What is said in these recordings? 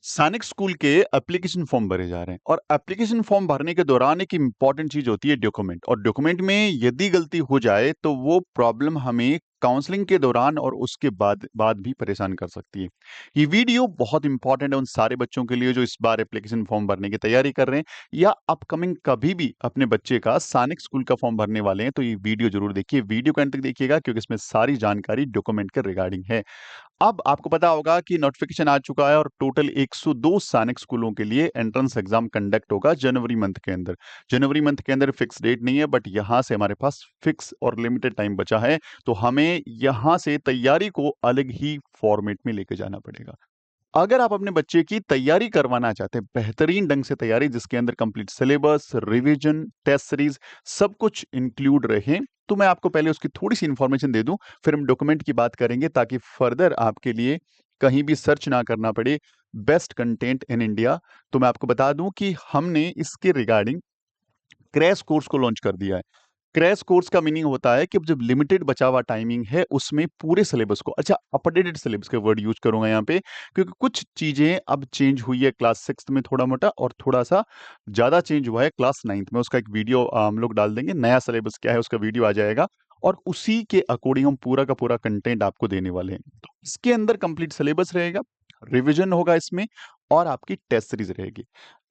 सैनिक स्कूल के application form भरे जा रहे हैं और एप्लीकेशन फॉर्म भरने के दौरान एक इम्पॉर्टेंट चीज होती है डॉक्यूमेंट। और डॉक्यूमेंट में यदि गलती हो जाए तो वो प्रॉब्लम हमें काउंसलिंग के दौरान और उसके बाद भी परेशान कर सकती है। ये वीडियो बहुत इंपॉर्टेंट है उन सारे बच्चों के लिए जो इस बार एप्लीकेशन फॉर्म भरने की तैयारी कर रहे हैं या अपकमिंग कभी भी अपने बच्चे का सैनिक स्कूल का फॉर्म भरने वाले हैं। तो ये वीडियो जरूर देखिए, वीडियो को अंत तक देखिएगा क्योंकि इसमें सारी जानकारी डॉक्यूमेंट के रिगार्डिंग है। अब आपको पता होगा कि नोटिफिकेशन आ चुका है और टोटल 102 सैनिक स्कूलों के लिए एंट्रेंस एग्जाम कंडक्ट होगा जनवरी मंथ के अंदर। जनवरी मंथ के अंदर फिक्स डेट नहीं है, बट यहां से हमारे पास फिक्स और लिमिटेड टाइम बचा है। तो हमें यहां से तैयारी को अलग ही फॉर्मेट में लेके जाना पड़ेगा। अगर आप अपने बच्चे की तैयारी करवाना चाहते हैं, बेहतरीन ढंग से तैयारी जिसके अंदर complete syllabus, revision, test series सब कुछ इंक्लूड रहे, तो मैं आपको पहले उसकी थोड़ी सी इंफॉर्मेशन दे दूं, फिर हम डॉक्यूमेंट की बात करेंगे ताकि फर्दर आपके लिए कहीं भी सर्च ना करना पड़े बेस्ट कंटेंट इन इंडिया। तो मैं आपको बता दूं कि हमने इसके रिगार्डिंग क्रैश कोर्स को लॉन्च कर दिया है। क्रैश कोर्स का मीनिंग होता है कि अब जब लिमिटेड बचा हुआ टाइमिंग है उसमें पूरे सिलेबस को, अच्छा अपडेटेड सिलेबस के वर्ड यूज करूंगा यहाँ पे, क्योंकि कुछ चीजें अब चेंज हुई है क्लास 6 में थोड़ा मोटा, और थोड़ा सा ज्यादा चेंज हुआ है क्लास 9 में। उसका एक वीडियो हम लोग डाल देंगे, नया सिलेबस क्या है उसका वीडियो आ जाएगा और उसी के अकॉर्डिंग हम पूरा का पूरा कंटेंट आपको देने वाले हैं। तो इसके अंदर कंप्लीट सिलेबस रहेगा, रिविजन होगा इसमें, और आपकी टेस्ट सीरीज रहेगी।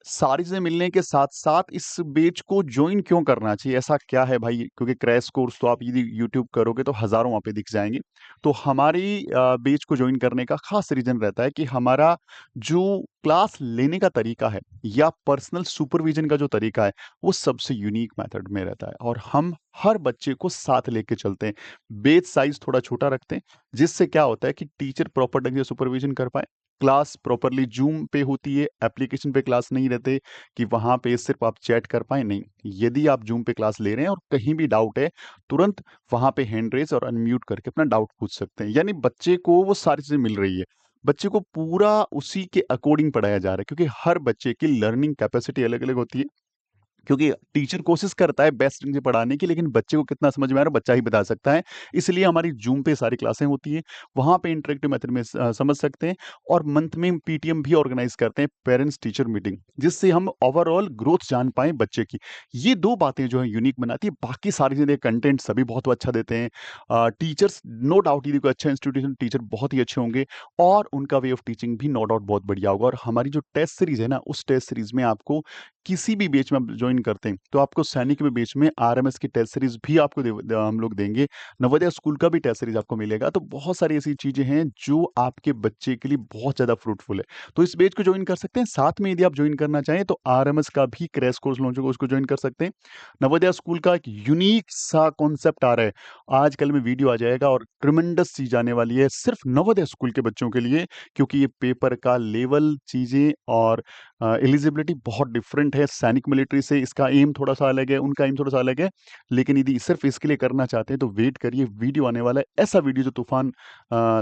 सारी चीजें मिलने के साथ साथ इस बैच को ज्वाइन क्यों करना चाहिए, ऐसा क्या है भाई, क्योंकि क्रैश कोर्स तो आप यदि यूट्यूब करोगे तो हजारों वहां पे दिख जाएंगे। तो हमारी बैच को ज्वाइन करने का खास रीजन रहता है कि हमारा जो क्लास लेने का तरीका है या पर्सनल सुपरविजन का जो तरीका है वो सबसे यूनिक मेथड में रहता है और हम हर बच्चे को साथ लेके चलते हैं। बैच साइज थोड़ा छोटा रखते हैं जिससे क्या होता है कि टीचर प्रॉपर ढंग से सुपरविजन कर पाए। क्लास प्रॉपरली जूम पे होती है, एप्लीकेशन पे क्लास नहीं रहते कि वहां पे सिर्फ आप चैट कर पाए, नहीं। यदि आप जूम पे क्लास ले रहे हैं और कहीं भी डाउट है, तुरंत वहां पे हैंड रेज और अनम्यूट करके अपना डाउट पूछ सकते हैं। यानी बच्चे को वो सारी चीजें मिल रही है, बच्चे को पूरा उसी के अकॉर्डिंग पढ़ाया जा रहा है, क्योंकि हर बच्चे की लर्निंग कैपेसिटी अलग अलग होती है। क्योंकि टीचर कोशिश करता है बेस्ट ढंग से पढ़ाने की, लेकिन बच्चे को कितना समझ में आ रहा है बच्चा ही बता सकता है। इसलिए हमारी जूम पे सारी क्लासें होती हैं, वहां पे इंटरेक्टिव मेथड में समझ सकते हैं। और मंथ में पीटीएम भी ऑर्गेनाइज करते हैं, पेरेंट्स टीचर मीटिंग, जिससे हम ओवरऑल ग्रोथ जान पाए बच्चे की। ये दो बातें जो है यूनिक बनाती है, बाकी सारी चीजें कंटेंट सभी बहुत अच्छा देते हैं। टीचर्स नो डाउट, यदि कोई अच्छा इंस्टीट्यूशन टीचर बहुत ही अच्छे होंगे और उनका वे ऑफ टीचिंग भी नो डाउट बहुत बढ़िया होगा। और हमारी जो टेस्ट सीरीज है ना, उस टेस्ट सीरीज में आपको किसी भी बैच में आप ज्वाइन करते हैं तो आपको सैनिक में बैच में आरएमएस की टेस्ट सीरीज भी आपको हम लोग देंगे। नवोदय स्कूल का भी टेस्ट सीरीज आपको मिलेगा। तो बहुत सारी ऐसी चीजें हैं जो आपके बच्चे के लिए बहुत ज्यादा फ्रूटफुल है। तो इस बैच को ज्वाइन कर सकते हैं। साथ में यदि आप ज्वाइन करना चाहें तो आरएमएस का भी क्रैश कोर्स लॉन्च होगा, उसको ज्वाइन कर सकते हैं। नवोदय स्कूल का एक यूनिक सा कॉन्सेप्ट आ रहा है, आजकल में वीडियो आ जाएगा और ट्रिमेंडस चीज आने वाली है सिर्फ नवोदय स्कूल के बच्चों के लिए, क्योंकि ये पेपर का लेवल, चीजें और एलिजिबिलिटी बहुत डिफरेंट है सैनिक मिलिट्री से। इसका एम थोड़ा सा अलग है, उनका एम थोड़ा सा अलग है। लेकिन यदि सिर्फ इसके लिए करना चाहते हैं तो वेट करिए, वीडियो आने वाला है, ऐसा वीडियो जो तूफान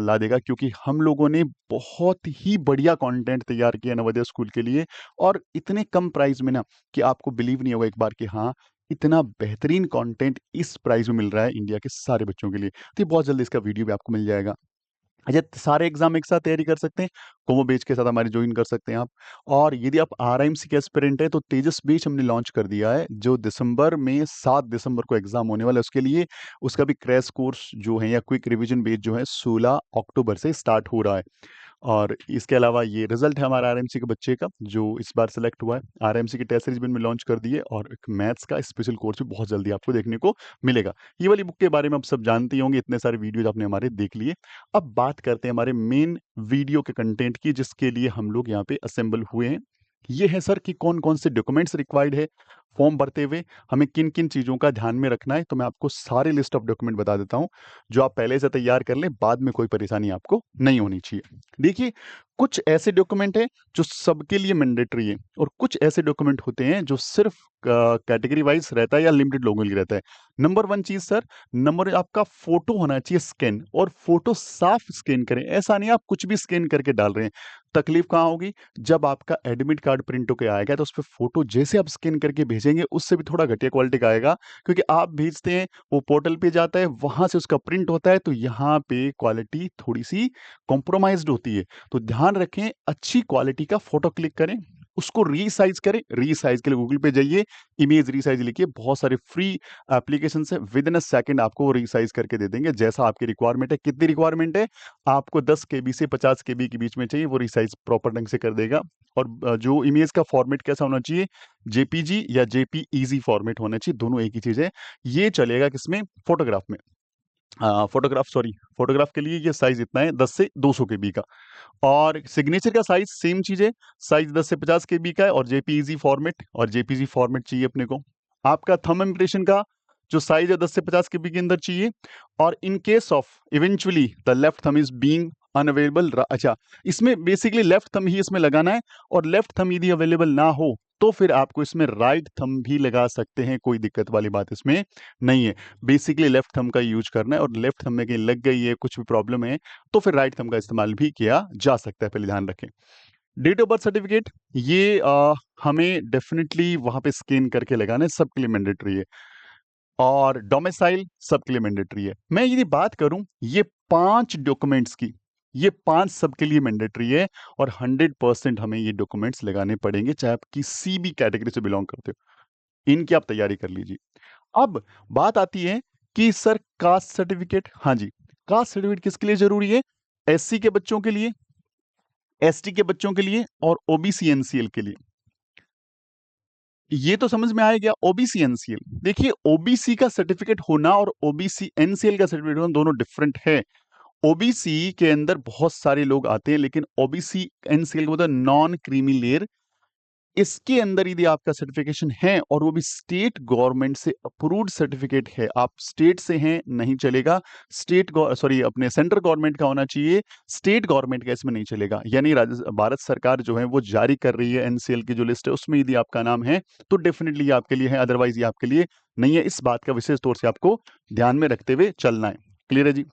ला देगा, क्योंकि हम लोगों ने बहुत ही बढ़िया कंटेंट तैयार किया नवोदय स्कूल के लिए। और इतने कम प्राइस में ना कि आपको बिलीव नहीं होगा एक बार कि हाँ, इतना बेहतरीन कंटेंट इस प्राइस में मिल रहा है इंडिया के सारे बच्चों के लिए। तो ये बहुत जल्दी इसका वीडियो भी आपको मिल जाएगा। अच्छा, सारे एग्जाम एक साथ तैयारी कर सकते हैं, कोमो बेच के साथ हमारे ज्वाइन कर सकते हैं आप। और यदि आप आरआईएमसी के एस्पिरेंट है तो तेजस बेच हमने लॉन्च कर दिया है, जो दिसंबर में 7 दिसंबर को एग्जाम होने वाला है उसके लिए। उसका भी क्रैश कोर्स जो है या क्विक रिवीजन बेच जो है 16 अक्टूबर से स्टार्ट हो रहा है। और इसके अलावा ये रिजल्ट है हमारा आरएमसी के बच्चे का जो इस बार सेलेक्ट हुआ है। आरएमसी की टेस्ट सीरीज भी में लॉन्च कर दी है और एक मैथ्स का स्पेशल कोर्स भी बहुत जल्दी आपको देखने को मिलेगा। ये वाली बुक के बारे में आप सब जानते ही होंगे, इतने सारे वीडियोज आपने हमारे देख लिए। अब बात करते हैं हमारे मेन वीडियो के कंटेंट की, जिसके लिए हम लोग यहाँ पे असेंबल हुए हैं। ये है सर कि कौन कौन से डॉक्यूमेंट्स रिक्वायर्ड है फॉर्म भरते हुए, हमें किन किन चीज़ों का ध्यान में रखना है। तो मैं आपको सारे लिस्ट ऑफ डॉक्यूमेंट बता देता हूँ, जो आप पहले से तैयार कर लें, बाद में कोई परेशानी आपको नहीं होनी चाहिए। देखिए, कुछ ऐसे डॉक्यूमेंट हैं जो सबके लिए मैंडेटरी है और कुछ ऐसे डॉक्यूमेंट होते हैं जो सिर्फ कैटेगरी वाइज रहता है या लिमिटेड लोगों के लिए रहता है। नंबर वन चीज सर, नंबर आपका फोटो होना चाहिए स्कैन, और फोटो साफ स्कैन करें। ऐसा नहीं आप कुछ भी स्कैन करके डाल रहे हैं। तकलीफ कहाँ होगी, जब आपका एडमिट कार्ड प्रिंट होके आएगा तो उस पर फोटो जैसे आप स्कैन करके भेजेंगे उससे भी थोड़ा घटिया क्वालिटी का आएगा, क्योंकि आप भेजते हैं, वो पोर्टल पे जाता है, वहाँ से उसका प्रिंट होता है, तो यहाँ पे क्वालिटी थोड़ी-सी कॉम्प्रोमाइज़्ड होती है। तो ध्यान रखें, अच्छी क्वालिटी का फ़ोटो क्लिक करें, उसको रीसाइज़ करें। रीसाइज़ के लिए गूगल पे जाइए, इमेज रीसाइज़ लिखिए, बहुत सारे फ्री एप्लीकेशंस हैं, विदिन अ सेकंड आपको वो रीसाइज़ करके दे देंगे, जैसा आपकी रिक्वायरमेंट है। कितनी रिक्वायरमेंट है? आपको 10 केबी से 50 केबी के बीच में चाहिए, वो रीसाइज़ प्रॉपर ढंग से कर देगा। और जो इमेज का फॉर्मेट कैसा होना चाहिए? जेपीजी या जेपीईजी फॉर्मेट होना चाहिए, दोनों एक ही चीज़ है। ये चलेगा किसमें? फ़ोटोग्राफ में। फ़ोटोग्राफ के लिए ये साइज़ इतना है, 10 से 200 केबी का। और सिग्नेचर का साइज़ सेम चीज़ है, साइज़ 10 से 50 केबी का है, और जेपीईजी फॉर्मेट चाहिए अपने को। आपका थंब इम्प्रेशन का जो साइज़ है 10 से 50 केबी के अंदर चाहिए। और in case of eventually the left thumb is being unavailable, अच्छा, इसमें बेसिकली लेफ्ट थंब ही इसमें लगाना है, और लेफ्ट थंब यदि अवेलेबल ना हो तो फिर आपको इसमें राइट थंब भी लगा सकते हैं, कोई दिक्कत वाली बात इसमें नहीं है। बेसिकली लेफ्ट थंब का यूज़ करना है, और लेफ्ट थंब में कहीं लग गई है, कुछ भी प्रॉब्लम है, तो फिर राइट थंब का इस्तेमाल भी किया जा सकता है, पहले ध्यान रखें। डेट ऑफ बर्थ सर्टिफिकेट, ये हमें डेफिनिटली वहाँ पे स्कैन करके लगाना है, सबके लिए मैंडेटरी है। और डोमिसाइल सबके लिए मैंडेटरी है। मैं यदि बात करूं ये 5 डॉक्यूमेंट्स की, ये 5 सबके लिए मैंडेटरी है, और 100% हमें ये डॉक्यूमेंट्स लगाने पड़ेंगे, चाहे आप किसी भी कैटेगरी से बिलोंग करते हो। इनकी आप तैयारी कर लीजिए। अब बात आती है कि सर कास्ट सर्टिफिकेट, हाँ जी, कास्ट सर्टिफिकेट किसके लिए जरूरी है? एससी के बच्चों के लिए, एसटी के बच्चों के लिए, और ओबीसी एनसीएल के लिए। ये तो समझ में आ गया, ओबीसी एनसीएल। देखिए, ओबीसी का सर्टिफिकेट होना और ओबीसी एनसीएल का सर्टिफिकेट होना दोनों डिफरेंट है। ओबीसी के अंदर बहुत सारे लोग आते हैं, लेकिन ओबीसी एनसीएल का मतलब नॉन क्रीमी लेयर, इसके अंदर यदि आपका सर्टिफिकेशन है और वो भी स्टेट गवर्नमेंट से अप्रूव्ड सर्टिफिकेट है, आप स्टेट से हैं नहीं चलेगा, अपने सेंट्रल गवर्नमेंट का होना चाहिए, स्टेट गवर्नमेंट का इसमें नहीं चलेगा। यानी भारत सरकार जो है वो जारी कर रही है एनसीएल की जो लिस्ट है, उसमें यदि आपका नाम है तो डेफिनेटली ये आपके लिए है, अदरवाइज ये आपके लिए नहीं है। इस बात का विशेष तौर से आपको ध्यान में रखते हुए चलना है। क्लियर है जी?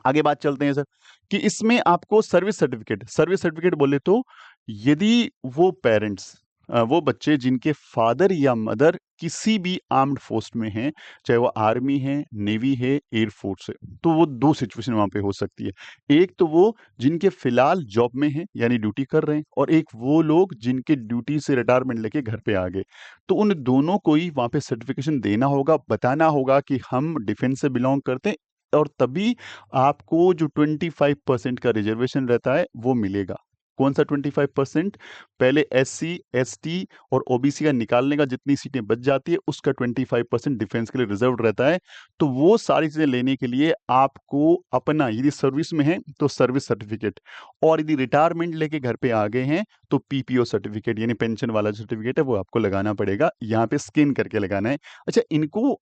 आगे बात चलते हैं सर, कि इसमें आपको सर्विस सर्टिफिकेट बोले तो यदि वो पेरेंट्स, वो बच्चे जिनके फादर या मदर किसी भी आर्म्ड फोर्स में हैं, चाहे वो आर्मी है, नेवी है, एयर फोर्स है, तो वो दो सिचुएशन वहां पे हो सकती है। एक तो वो जिनके फिलहाल जॉब में हैं यानी ड्यूटी कर रहे हैं, और एक वो लोग जिनके ड्यूटी से रिटायरमेंट लेके घर पे आ गए। तो उन दोनों को ही वहां पे सर्टिफिकेशन देना होगा, बताना होगा कि हम डिफेंस से बिलोंग करते हैं, और तभी आपको जो 25% का रिजर्वेशन रहता है वो मिलेगा। कौन सा 25%? पहले एससी, एसटी और ओबीसी का निकालने का जितनी सीटें बच जाती है उसका 25% डिफेंस के लिए रिजर्व रहता है। तो वो सारी चीजें लेने के लिए आपको अपना, यदि सर्विस में है तो सर्विस सर्टिफिकेट, और यदि रिटायरमेंट लेके घर पे आ गए हैं तो पीपीओ सर्टिफिकेट यानी पेंशन वाला सर्टिफिकेट है, वो आपको लगाना पड़ेगा, यहाँ पे स्कैन करके लगाना है। अच्छा, इनको,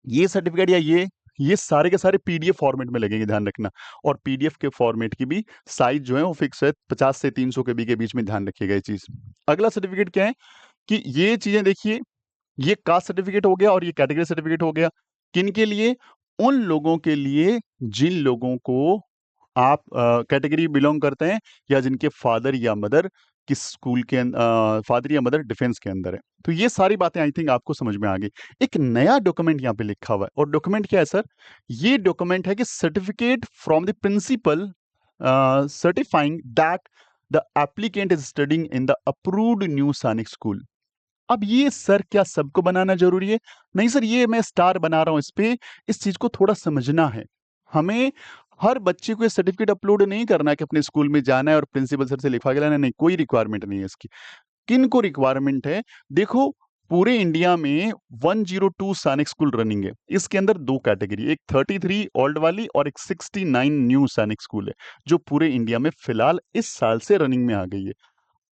ये सर्टिफिकेट या ये सारे के सारे पीडीएफ फॉर्मेट में लगेंगे, ध्यान रखना। और पीडीएफ के फॉर्मेट की भी साइज जो है वो फिक्स है, 50 से 300 के बी के बीच में, ध्यान रखिएगा ये चीज। अगला सर्टिफिकेट क्या है कि ये चीजें देखिए, ये कास्ट सर्टिफिकेट हो गया और ये कैटेगरी सर्टिफिकेट हो गया। किन के लिए? उन लोगों के लिए जिन लोगों को आप कैटेगरी बिलोंग करते हैं, या जिनके फादर या मदर किस स्कूल के फादर या मदर डिफेंस के अंदर है। तो ये सारी बातें आई थिंक आपको समझ में आ गई। एक नया डॉक्यूमेंट यहाँ पे लिखा हुआ है, और डॉक्यूमेंट क्या है सर? ये डॉक्यूमेंट है कि certificate from the principal certifying that the applicant is studying in the approved new Sainik school. अब ये सर क्या सबको बनाना जरूरी है? नहीं सर, ये मैं स्टार बना रहा हूं इस पे, इस चीज को थोड़ा समझना है हमें। हर बच्चे को ये सर्टिफिकेट अपलोड नहीं करना है कि अपने स्कूल में जाना है और प्रिंसिपल सर से लिखवा के लाना है, नहीं, कोई रिक्वायरमेंट नहीं है इसकी। किन को रिक्वायरमेंट है? देखो, पूरे इंडिया में 102 सैनिक स्कूल रनिंग है। इसके अंदर दो कैटेगरी, एक 33 ओल्ड वाली और एक 69 न्यू सैनिक स्कूल है, जो पूरे इंडिया में फिलहाल इस साल से रनिंग में आ गई है।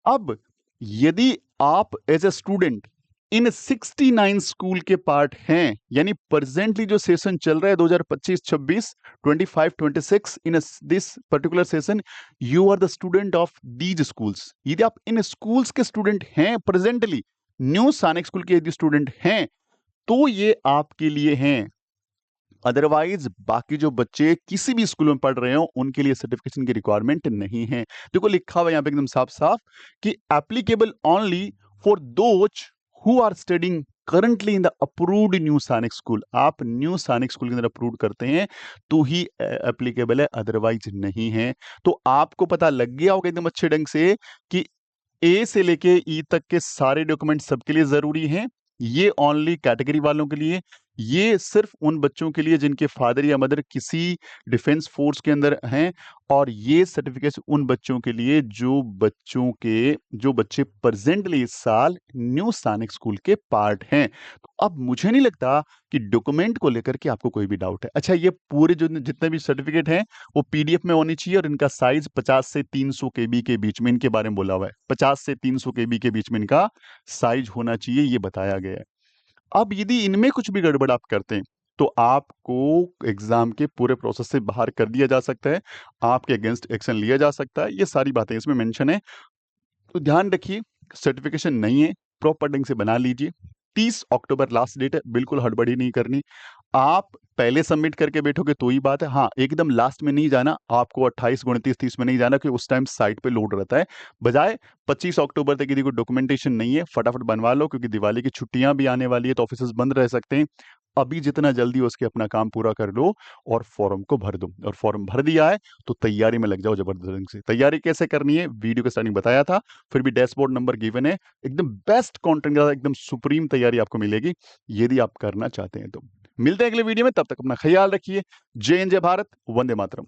अब यदि आप as a student in 69 school के पार्ट हैं, यानी प्रेजेंटली जो सेशन चल रहा है 2025-26, 25-26, in this particular session, you are the student of these schools. यदि आप इन स्कूल्स के स्टूडेंट हैं, प्रेजेंटली न्यू सैनिक स्कूल के यदि स्टूडेंट हैं, तो ये आपके लिए हैं। अदरवाइज बाकी जो बच्चे किसी भी स्कूल में पढ़ रहे हो उनके लिए सर्टिफिकेशन की रिक्वायरमेंट नहीं है। देखो, लिखा हुआ है यहाँ पे एकदम साफ साफ कि applicable only for those who are studying currently in the approved new Sainik school. आप न्यू सैनिक स्कूल के अंदर अप्रूव करते हैं तो ही एप्लीकेबल है, अदरवाइज नहीं है। तो आपको पता लग गया होगा एकदम अच्छे ढंग से कि ए से लेके ई तक के सारे डॉक्यूमेंट सबके लिए जरूरी हैं। ये ओनली कैटेगरी वालों के लिए, ये सिर्फ उन बच्चों के लिए जिनके फादर या मदर किसी डिफेंस फोर्स के अंदर हैं, और ये सर्टिफिकेट उन बच्चों के लिए जो बच्चे प्रेजेंटली इस साल न्यू सैनिक स्कूल के पार्ट हैं। तो अब मुझे नहीं लगता कि डॉक्यूमेंट को लेकर के आपको कोई भी डाउट है। अच्छा, ये पूरे जो जितने भी सर्टिफिकेट हैं वो पीडीएफ में होनी चाहिए, और इनका साइज 50 से 300 केबी के बीच में, इनके बारे में बोला हुआ है 50 से 300 केबी के बीच में इनका साइज होना चाहिए, ये बताया गया है। अब यदि इनमें कुछ भी गड़बड़ आप करते हैं तो आपको एग्जाम के पूरे प्रोसेस से बाहर कर दिया जा सकता है, आपके अगेंस्ट एक्शन लिया जा सकता है। ये सारी बातें इसमें मेंशन है। तो ध्यान रखिए, सर्टिफिकेशन नहीं है, प्रॉपर ढंग से बना लीजिए। 30 अक्टूबर लास्ट डेट है, बिल्कुल हड़बड़ी नहीं करनी। आप पहले सबमिट करके बैठोगे तो ही बात है। हाँ, एकदम लास्ट में नहीं जाना, आपको 28 29 30 में नहीं जाना, कि उस टाइम साइट पे लोड रहता है। बजाय 25 अक्टूबर तक यदि कोई डॉक्यूमेंटेशन नहीं है, फटाफट बनवा लो, क्योंकि दिवाली की छुट्टियां भी आने वाली है तो ऑफिस बंद रह सकते हैं। अभी जितना जल्दी हो सके अपना काम पूरा कर लो और फॉर्म को भर दो। और फॉर्म भर दिया है तो तैयारी में लग जाओ जबरदस्त ढंग से। तैयारी कैसे करनी है वीडियो के स्टार्टिंग बताया था, फिर भी डैशबोर्ड नंबर गिवन है। एकदम बेस्ट कंटेंट के साथ एकदम सुप्रीम तैयारी आपको मिलेगी यदि आप करना चाहते हैं तो। मिलते हैं अगले वीडियो में, तब तक अपना ख्याल रखिए। जय हिंद, जय भारत, वंदे मातरम।